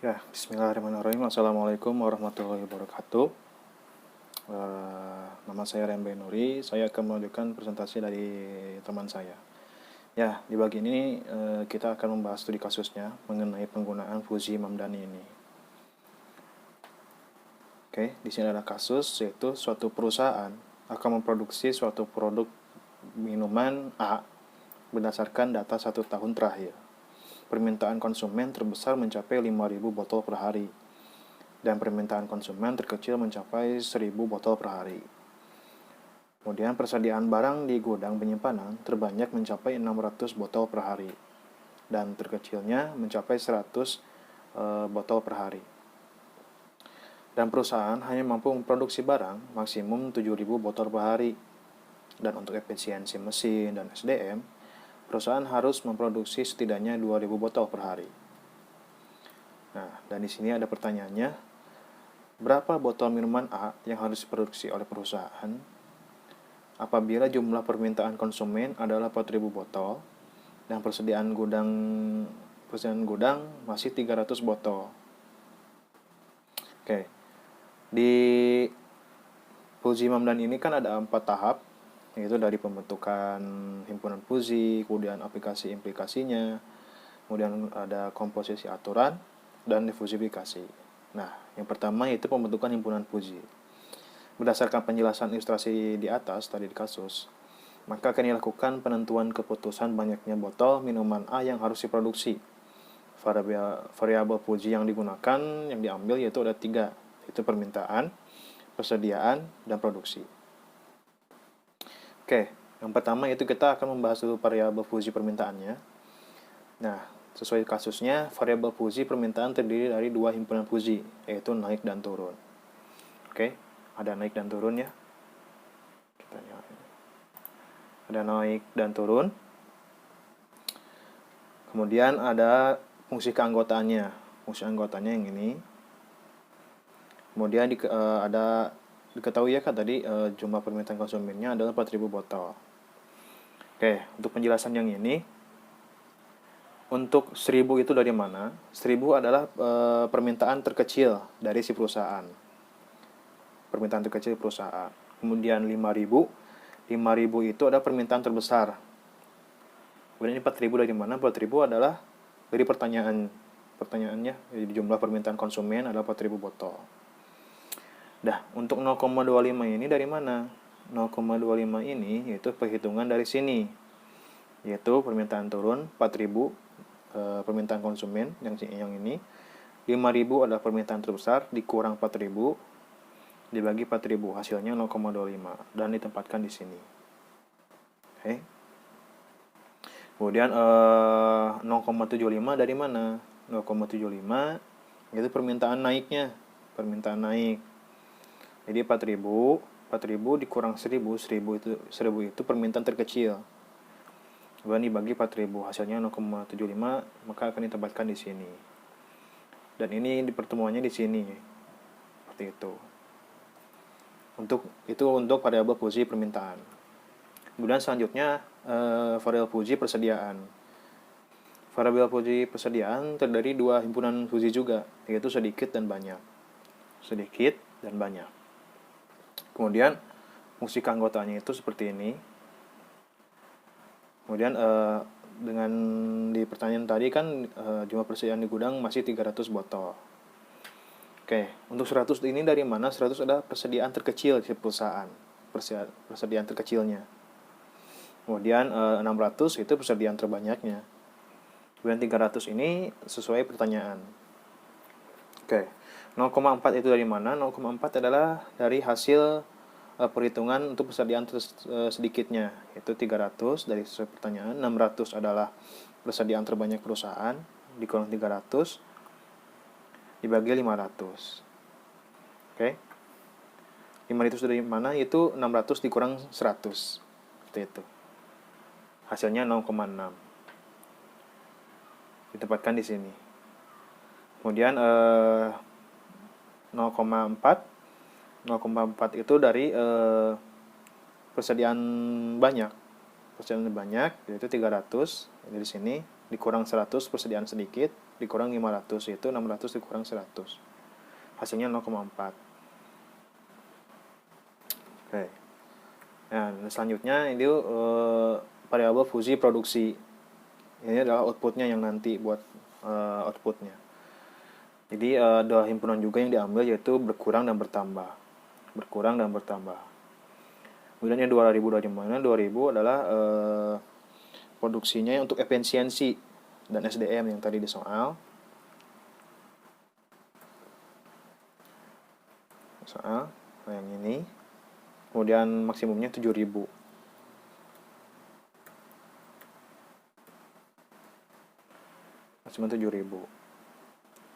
Ya, bismillahirrahmanirrahim. Assalamualaikum warahmatullahi wabarakatuh. Nama saya Rembe Nuri. Saya akan melanjutkan presentasi dari teman saya. Ya, di bagian ini kita akan membahas studi kasusnya mengenai penggunaan Fuji Mamdani ini. Oke, di sini ada kasus yaitu suatu perusahaan akan memproduksi suatu produk minuman A berdasarkan data 1 tahun terakhir. Permintaan konsumen terbesar mencapai 5.000 botol per hari dan permintaan konsumen terkecil mencapai 1.000 botol per hari. Kemudian persediaan barang di gudang penyimpanan terbanyak mencapai 600 botol per hari dan terkecilnya mencapai 100 botol per hari. Dan perusahaan hanya mampu memproduksi barang maksimum 7.000 botol per hari. Dan untuk efisiensi mesin dan SDM, perusahaan harus memproduksi setidaknya 2.000 botol per hari. Nah, dan di sini ada pertanyaannya, berapa botol minuman A yang harus diproduksi oleh perusahaan apabila jumlah permintaan konsumen adalah 4.000 botol dan persediaan gudang masih 300 botol. Oke. Di Fuji Mamdani ini kan ada 4 tahap, yaitu dari pembentukan himpunan Fuji, kemudian aplikasi implikasinya, kemudian ada komposisi aturan, dan difusifikasi. Nah, yang pertama yaitu pembentukan himpunan Fuji. Berdasarkan penjelasan ilustrasi di atas tadi di kasus, maka akan dilakukan penentuan keputusan banyaknya botol minuman A yang harus diproduksi. Variabel Fuji yang digunakan, yang diambil yaitu ada 3, yaitu permintaan, persediaan, dan produksi. Oke, yang pertama itu kita akan membahas dulu variabel Fuji permintaannya. Nah, sesuai kasusnya, variabel Fuji permintaan terdiri dari 2 himpunan Fuji, yaitu naik dan turun. Oke, ada naik dan turun ya. Kita nyalain. Ada naik dan turun. Kemudian ada fungsi keanggotaannya. Fungsi anggotanya yang ini. Kemudian diketahui ya kan tadi jumlah permintaan konsumennya adalah 4.000 botol. Oke, untuk penjelasan yang ini, untuk 1.000 itu dari mana? 1.000 adalah permintaan terkecil dari si perusahaan. Permintaan terkecil perusahaan. Kemudian 5.000 itu adalah permintaan terbesar. Kemudian ini 4.000 dari mana? 4.000 adalah dari pertanyaannya, jadi jumlah permintaan konsumen adalah 4.000 botol. Dah, untuk 0,25 ini dari mana? 0,25 ini yaitu perhitungan dari sini, yaitu permintaan turun 4.000 permintaan konsumen yang ini, 5.000 adalah permintaan terbesar dikurang 4.000 dibagi 4.000, hasilnya 0,25 dan ditempatkan di sini. Oke. Kemudian 0,75 dari mana? 0,75 itu permintaan naiknya, permintaan naik. Jadi 4.000 dikurang 1.000 itu permintaan terkecil. Kemudian dibagi 4.000, hasilnya 0,75, maka akan ditempatkan di sini. Dan ini di pertemuannya di sini. Seperti itu. Untuk variabel Fuji permintaan. Kemudian selanjutnya variabel Fuji persediaan. Variabel Fuji persediaan terdiri 2 himpunan Fuji juga, yaitu sedikit dan banyak. Sedikit dan banyak. Kemudian fungsi keanggotaannya itu seperti ini. Kemudian dengan di pertanyaan tadi kan jumlah persediaan di gudang masih 300 botol. Oke, untuk 100 ini dari mana? 100 adalah persediaan terkecil di perusahaan. Persediaan terkecilnya. Kemudian 600 itu persediaan terbanyaknya. Kemudian 300 ini sesuai pertanyaan. Oke, 0,4 itu dari mana? 0,4 adalah dari hasil perhitungan untuk persediaan sedikitnya, yaitu 300 dari sesuai pertanyaan. 600 adalah persediaan terbanyak perusahaan dikurang 300 dibagi 500. Oke. 500 dari mana? Itu 600 dikurang 100. Seperti itu. Hasilnya 0,6. Ditempatkan di sini. Kemudian 0,4 itu dari persediaan banyak. Persediaan banyak yaitu 300 dari sini dikurang 100 persediaan sedikit dikurang 500, yaitu 600 dikurang 100. Hasilnya 0,4. Oke. Nah, selanjutnya itu variabel fungsi produksi. Ini adalah outputnya yang nanti buat outputnya. Jadi ada himpunan juga yang diambil, yaitu berkurang dan bertambah. Berkurang dan bertambah. Kemudian yang 2000 dari mana? 2000 adalah produksinya untuk efisiensi dan SDM yang tadi di soal. Nah yang ini. Kemudian maksimumnya 7000. Maksimum 7000.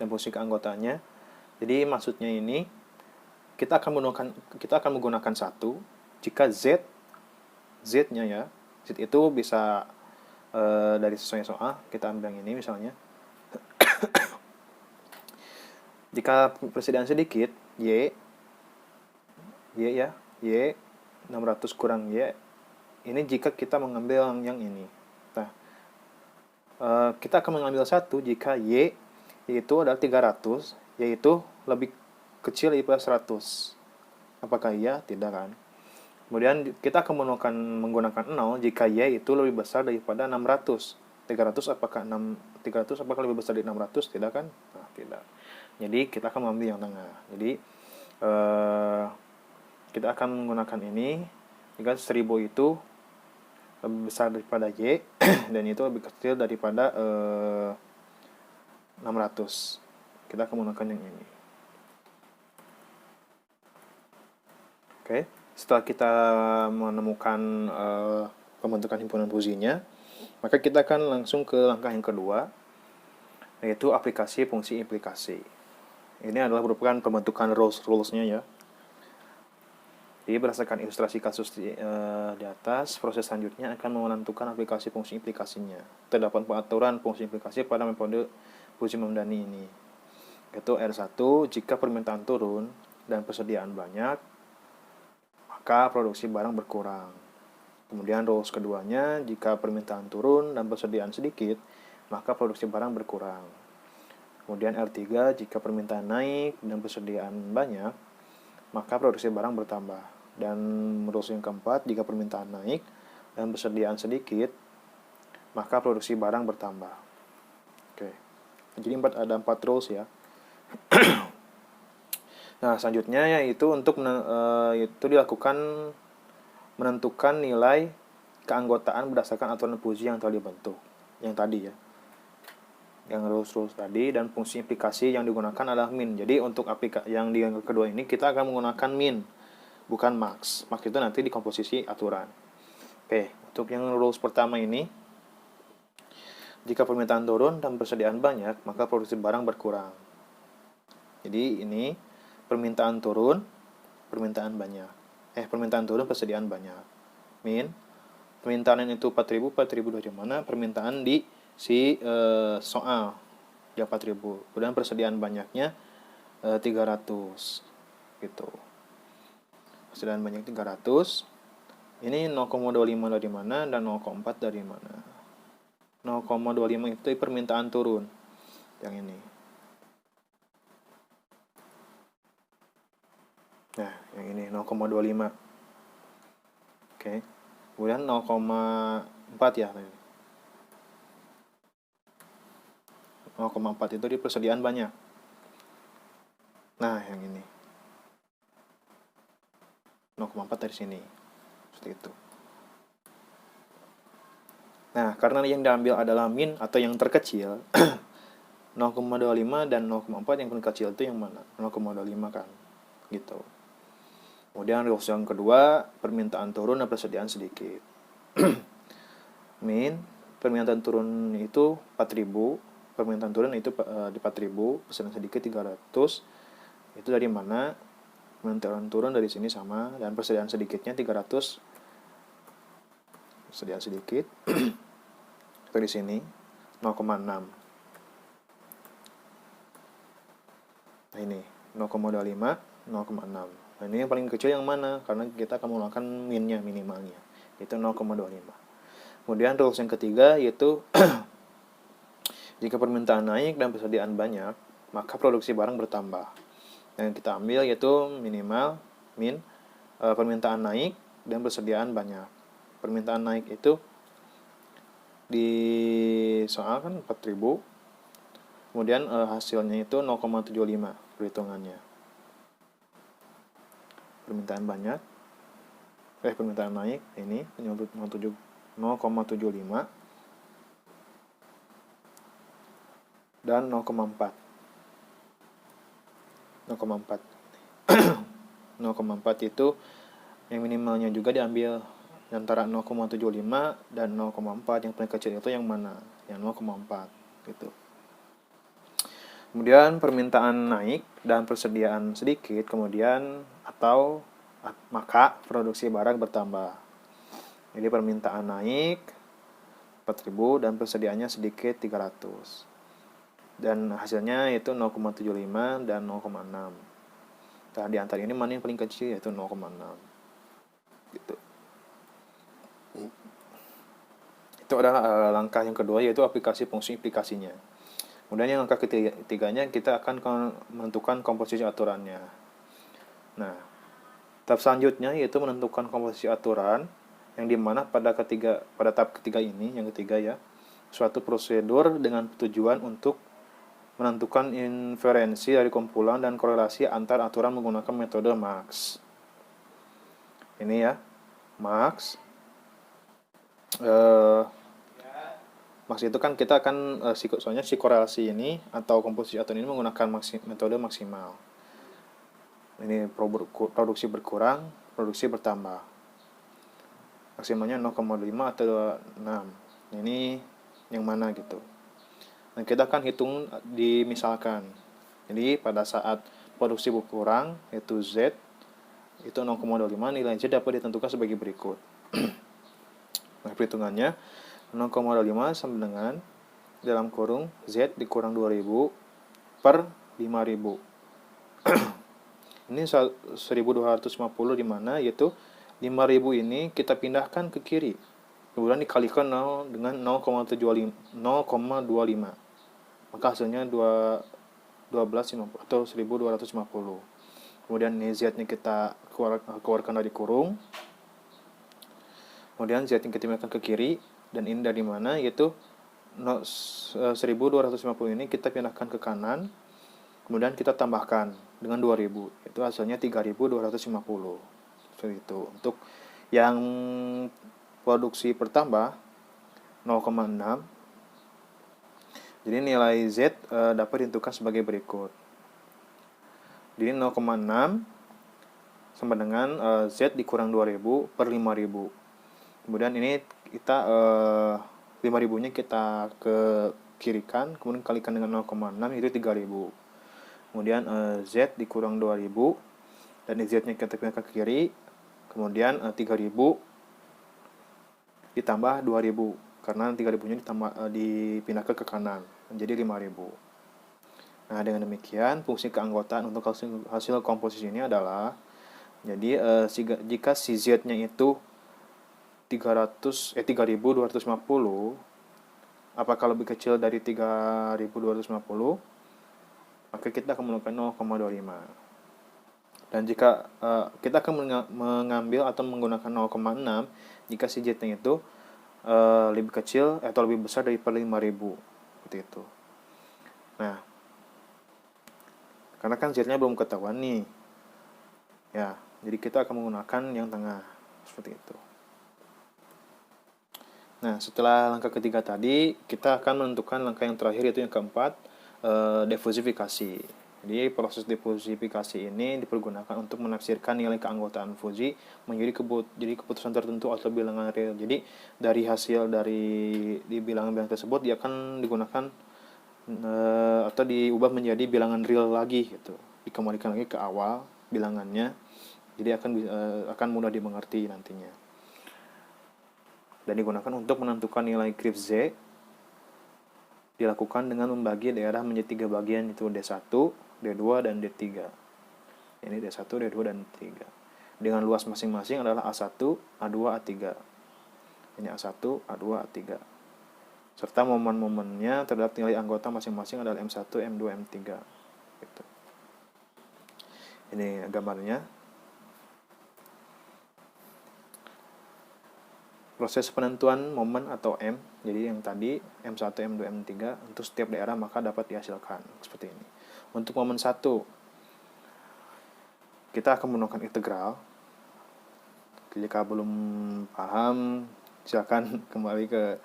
Dan fungsi keanggotanya. Jadi maksudnya ini kita akan menggunakan satu jika Z-nya ya. Z itu bisa dari sesuai soal, kita ambil yang ini misalnya. Jika persediaan sedikit, Y 600 kurang Y, ini jika kita mengambil yang ini. Nah, kita akan mengambil satu jika Y yaitu adalah 300, yaitu lebih kecil daripada 100. Apakah iya? Tidak kan? Kemudian kita akan menggunakan 0 jika Y itu lebih besar daripada 600. 300 apakah lebih besar dari 600? Tidak kan? Nah, tidak. Jadi kita akan mengambil yang tengah. Jadi kita akan menggunakan ini jika 1000 itu lebih besar daripada Y dan itu lebih kecil daripada 600. Kita akan menggunakan yang ini. Oke, setelah kita menemukan pembentukan himpunan fungsinya, maka kita akan langsung ke langkah yang kedua, yaitu aplikasi fungsi implikasi. Ini adalah merupakan pembentukan rules-nya ya. Jadi berdasarkan ilustrasi kasus di atas, proses selanjutnya akan menentukan aplikasi fungsi implikasinya. Terdapat pengaturan fungsi implikasi pada metode Fujii Mamdani ini, yaitu R1, jika permintaan turun dan persediaan banyak, maka produksi barang berkurang. Kemudian rules keduanya, jika permintaan turun dan persediaan sedikit, maka produksi barang berkurang. Kemudian R3, jika permintaan naik dan persediaan banyak, maka produksi barang bertambah. Dan rules yang keempat, jika permintaan naik dan persediaan sedikit, maka produksi barang bertambah. Oke. Jadi ada 4 rules ya. Nah, selanjutnya yaitu untuk itu dilakukan menentukan nilai keanggotaan berdasarkan aturan Fujii yang telah dibentuk. Yang tadi ya. Yang rules tadi, dan fungsi implikasi yang digunakan adalah min. Jadi untuk yang di kedua ini kita akan menggunakan min, bukan max. Max itu nanti di komposisi aturan. Oke, untuk yang rules pertama ini, jika permintaan turun dan persediaan banyak, maka produksi barang berkurang. Jadi ini permintaan turun, permintaan banyak. Permintaan turun, persediaan banyak. Min, permintaan itu 4000 dari mana? Permintaan di soal ya 4000. Kemudian persediaan banyaknya 300 gitu. Persediaan banyak 300. Ini 0,25 dari mana dan 0,4 dari mana? 0,25 itu permintaan turun. Yang ini. Nah, yang ini 0,25. Oke. Kemudian 0,4 ya. 0,4 itu di persediaan banyak. Nah, yang ini. 0,4 dari sini. Seperti itu. Nah, karena yang diambil adalah min atau yang terkecil, 0,25 dan 0,4 yang paling kecil itu yang mana? 0,25 kan. Gitu. Kemudian rules yang kedua, permintaan turun dan persediaan sedikit. Min, permintaan turun itu 4000. Permintaan turun itu di 4000, persediaan sedikit 300. Itu dari mana? Permintaan turun dari sini sama, dan persediaan sedikitnya 300. Persediaan sedikit dari sini 0,6. Nah ini 0,25, 0,6. Nah ini yang paling kecil yang mana? Karena kita akan menggunakan minnya, minimalnya, yaitu 0,25. Kemudian rules yang ketiga yaitu Jika permintaan naik dan persediaan banyak, maka produksi barang bertambah. Yang kita ambil yaitu permintaan naik dan persediaan banyak. Permintaan naik itu di soal kan 4.000, kemudian hasilnya itu 0,75 perhitungannya. Permintaan naik ini 0,75 dan 0,4 itu yang minimalnya juga diambil antara 0,75 dan 0,4. Yang paling kecil itu yang mana? Yang 0,4 gitu. Kemudian permintaan naik dan persediaan sedikit, maka produksi barang bertambah. Jadi permintaan naik 4.000 dan persediaannya sedikit 300. Dan hasilnya yaitu 0,75 dan 0,6. Nah, di antara ini mana yang paling kecil, yaitu 0,6. Gitu. Itu adalah langkah yang kedua, yaitu aplikasi fungsi aplikasinya. Kemudian yang langkah ketiganya kita akan menentukan komposisi aturannya. Nah, tahap selanjutnya yaitu menentukan komposisi aturan, yang dimana pada tahap ketiga ini, yang ketiga ya, suatu prosedur dengan tujuan untuk menentukan inferensi dari kumpulan dan korelasi antar aturan menggunakan metode Max. Ini ya, Max. Max itu kan kita akan soalnya si korelasi ini atau komposisi aturan ini menggunakan metode maksimal. Ini produksi berkurang, produksi bertambah. Maksimalnya 0,5 atau 6. Ini yang mana gitu. Nah, kita akan hitung dimisalkan. Jadi pada saat produksi berkurang, yaitu Z, itu 0,25, nilai Z dapat ditentukan sebagai berikut. Nah, perhitungannya 0,25 sama dengan dalam kurung Z dikurang 2000 per 5000. Ini 1250 di mana, yaitu 5000 ini kita pindahkan ke kiri. Kemudian dikalikan 0 dengan 0,25. Maka hasilnya 1250 atau 1250. Kemudian ini Z-nya kita keluarkan dari kurung. Kemudian Z-nya kita pindahkan ke kiri. Dan ini dari mana? Yaitu 1250 ini kita pindahkan ke kanan. Kemudian kita tambahkan dengan 2000. Itu hasilnya 3250. Seperti itu. Untuk yang produksi bertambah 0,6. Jadi nilai Z dapat ditentukan sebagai berikut. Jadi 0,6 sama dengan Z dikurang 2000 per 5000. Kemudian ini kita 5000 nya kita ke kirikan, kemudian kalikan dengan 0,6 itu 3000. Kemudian Z dikurang 2000 dan Z-nya kita pindahkan ke kiri. Kemudian 3000 ditambah 2000 karena 3000 nya dipindahkan ke kanan menjadi 5000. Nah, dengan demikian fungsi keanggotaan untuk hasil komposisi ini adalah, jadi jika si Z-nya itu 3250, apakah lebih kecil dari 3250, maka kita akan menggunakan 0,25. Dan jika kita akan mengambil atau menggunakan 0,6 jika si Z-nya itu lebih kecil atau lebih besar daripada 5000, seperti itu. Nah, karena kan Z-nya belum ketahuan nih, ya, jadi kita akan menggunakan yang tengah, seperti itu. Nah, setelah langkah ketiga tadi, kita akan menentukan langkah yang terakhir, yaitu yang keempat, difusifikasi. Jadi proses difusifikasi ini dipergunakan untuk menafsirkan nilai keanggotaan fusi menjadi keputusan tertentu atau bilangan real. Jadi dari hasil di bilangan-bilangan tersebut dia akan digunakan atau diubah menjadi bilangan real lagi gitu. Dikembalikan lagi ke awal bilangannya. Jadi akan mudah dimengerti nantinya. Dan digunakan untuk menentukan nilai graf Z. Dilakukan dengan membagi daerah menjadi 3 bagian, itu D1, D2, dan D3. Ini D1, D2, dan D3. Dengan luas masing-masing adalah A1, A2, A3. Ini A1, A2, A3. serta momen-momennya terhadap nilai anggota masing-masing adalah M1, M2, M3. Gitu. Ini gambarnya. Proses penentuan momen atau M, jadi yang tadi M1, M2, M3 untuk setiap daerah maka dapat dihasilkan seperti ini. Untuk momen 1, kita akan menggunakan integral. Jika belum paham, silakan kembali ke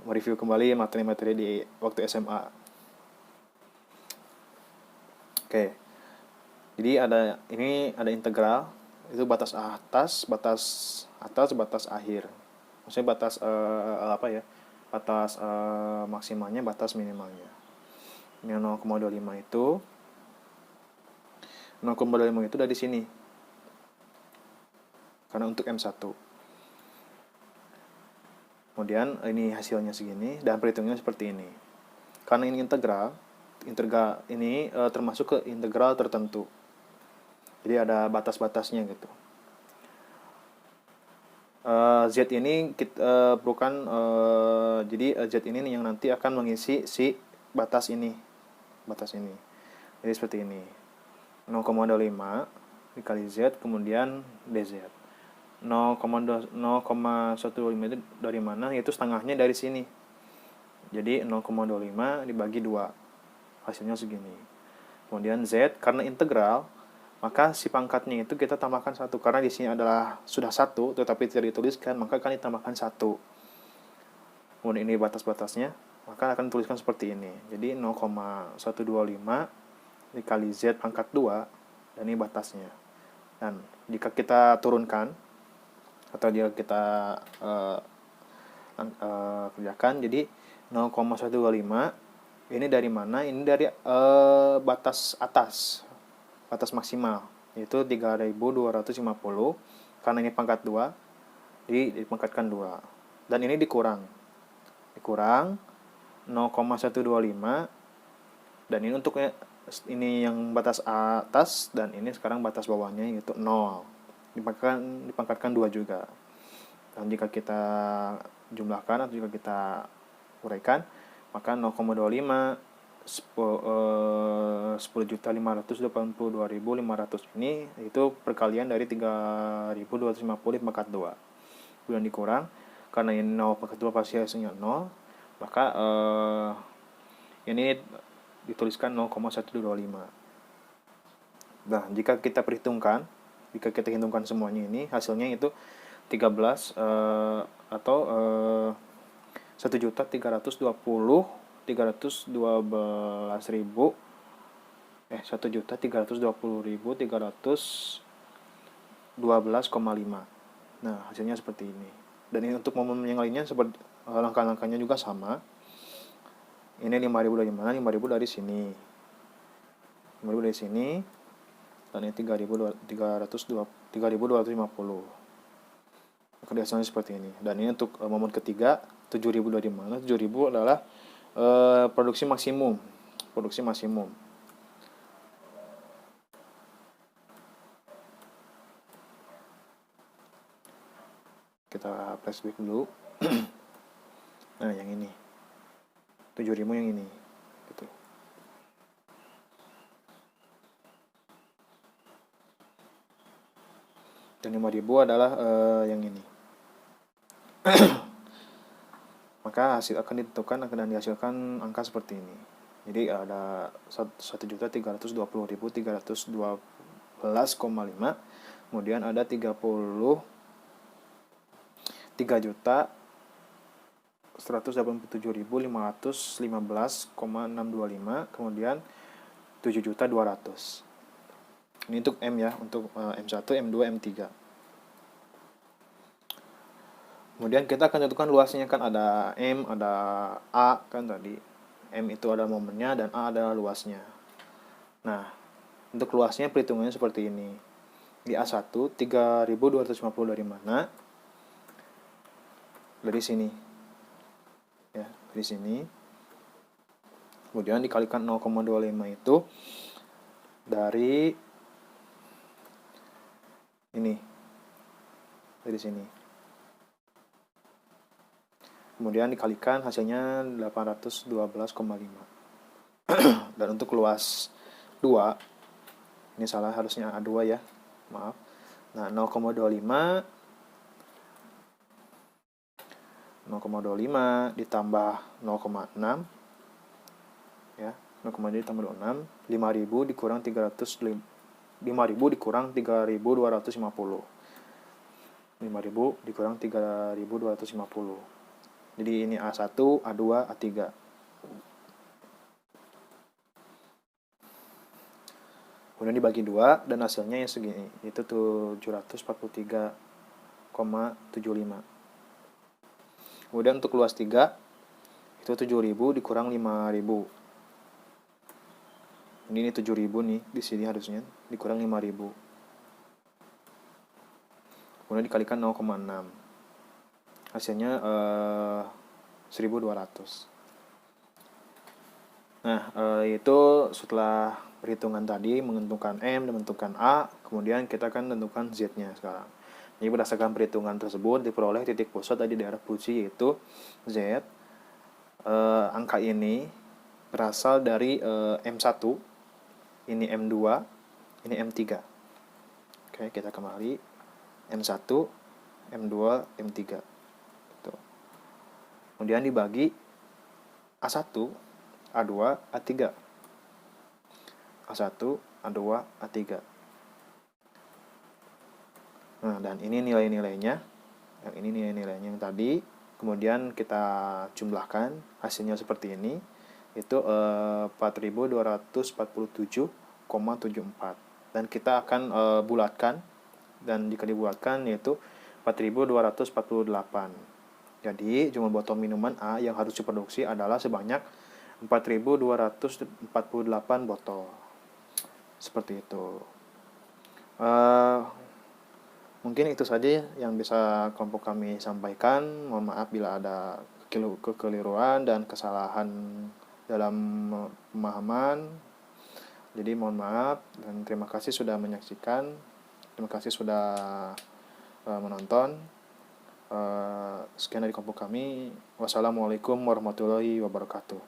mereview kembali materi-materi di waktu SMA. Oke. Jadi ada integral, itu batas atas, batas akhir. Maksudnya batas batas maksimalnya, batas minimalnya. Ini 0,25 itu 0,25 itu dari sini. Karena untuk M1. Kemudian ini hasilnya segini dan perhitungannya seperti ini. Karena ini integral ini termasuk ke integral tertentu. Jadi ada batas-batasnya gitu. Z ini bukan jadi Z ini yang nanti akan mengisi si batas ini. Jadi seperti ini. 0,25 dikali Z kemudian DZ. 0,125 itu dari mana? Yaitu setengahnya dari sini. Jadi 0,25 dibagi 2. Hasilnya segini. Kemudian Z karena integral, maka si pangkatnya itu kita tambahkan 1. Karena di sini adalah sudah 1 tetapi tidak dituliskan, maka akan ditambahkan 1. Kemudian ini batas-batasnya, maka akan dituliskan seperti ini. Jadi 0,125 dikali Z pangkat 2, dan ini batasnya. Dan jika kita turunkan atau jika kita kerjakan, jadi 0,125 ini dari mana? Ini dari batas atas, batas maksimal, yaitu 3250. Karena ini pangkat 2, jadi dipangkatkan 2. Dan ini dikurang 0,125, dan ini untuk ini yang batas atas, dan ini sekarang batas bawahnya yaitu 0. Dipangkatkan 2 juga. Dan jika kita jumlahkan atau jika kita uraikan, maka 0,25 10.582.500 ini itu perkalian dari 3.250 pangkat 2. Kemudian dikurang, karena ini 0 pangkat 2 pasti hasilnya 0, maka ini dituliskan 0,125. Nah, jika kita hitungkan semuanya ini, hasilnya itu 13 atau 1.320.312.5. Nah, hasilnya seperti ini. Dan ini untuk momen yang lainnya seperti langkah-langkahnya juga sama. Ini 5.000 dari mana? 5.000 dari sini. 5.000 dari sini. Dan ini 3.250. Maka hasilnya seperti ini. Dan ini untuk momen ketiga, 7.000 dari mana? 7.000 adalah produksi maksimum. Kita flashback dulu. Nah, yang ini 7.000 yang ini gitu. Dan 5.000 adalah yang ini. Maka hasil akan ditentukan dan dihasilkan angka seperti ini. Jadi ada 1.320.312,5. Kemudian ada 33.187.515,625. Kemudian 7.200. Ini untuk M ya, untuk M1, M2, M3. Kemudian kita akan tentukan luasnya, kan ada M, ada A kan tadi. M itu ada momennya dan A adalah luasnya. Nah, untuk luasnya perhitungannya seperti ini. Di A1 3.250 dari mana? Dari sini. Ya, dari sini. Kemudian dikalikan 0,25 itu dari ini. Dari sini. Kemudian dikalikan hasilnya 812,5. Dan untuk luas 2, ini salah, harusnya A2 ya, maaf. Nah, 0,25 ditambah 0,6 ya, 0,2 ditambah 0,6, 5.000 dikurang 3.250. 5.000 dikurang 3.250. Jadi ini A1, A2, A3. Kemudian dibagi 2 dan hasilnya yang segini, itu 743,75. Kemudian untuk luas 3 itu 7.000 dikurang 5.000. Ini 7.000 nih, di sini harusnya dikurang 5.000. Kemudian dikalikan 0,6. Hasilnya 1.200. Nah, itu setelah perhitungan tadi menentukan M dan menentukan A, kemudian kita akan menentukan Z-nya sekarang. Jadi berdasarkan perhitungan tersebut diperoleh titik pusat tadi daerah Puji yaitu Z. Angka ini berasal dari M1, ini M2, ini M3. Oke, kita kembali M1, M2, M3. Gitu. Kemudian dibagi A1, A2, A3. A1, A2, A3. Nah, dan ini nilai-nilainya. Yang ini nilai-nilainya yang tadi. Kemudian kita jumlahkan, hasilnya seperti ini. Itu 4.247,74. Dan kita akan bulatkan. Dan jika dibulatkan yaitu 4.248. Jadi jumlah botol minuman A yang harus diproduksi adalah sebanyak 4.248 botol. Seperti itu. Mungkin itu saja yang bisa kelompok kami sampaikan. Mohon maaf bila ada kekeliruan dan kesalahan dalam pemahaman. Jadi mohon maaf dan terima kasih sudah menyaksikan. Terima kasih sudah menonton. Sekian dari kelompok kami. Wassalamualaikum warahmatullahi wabarakatuh.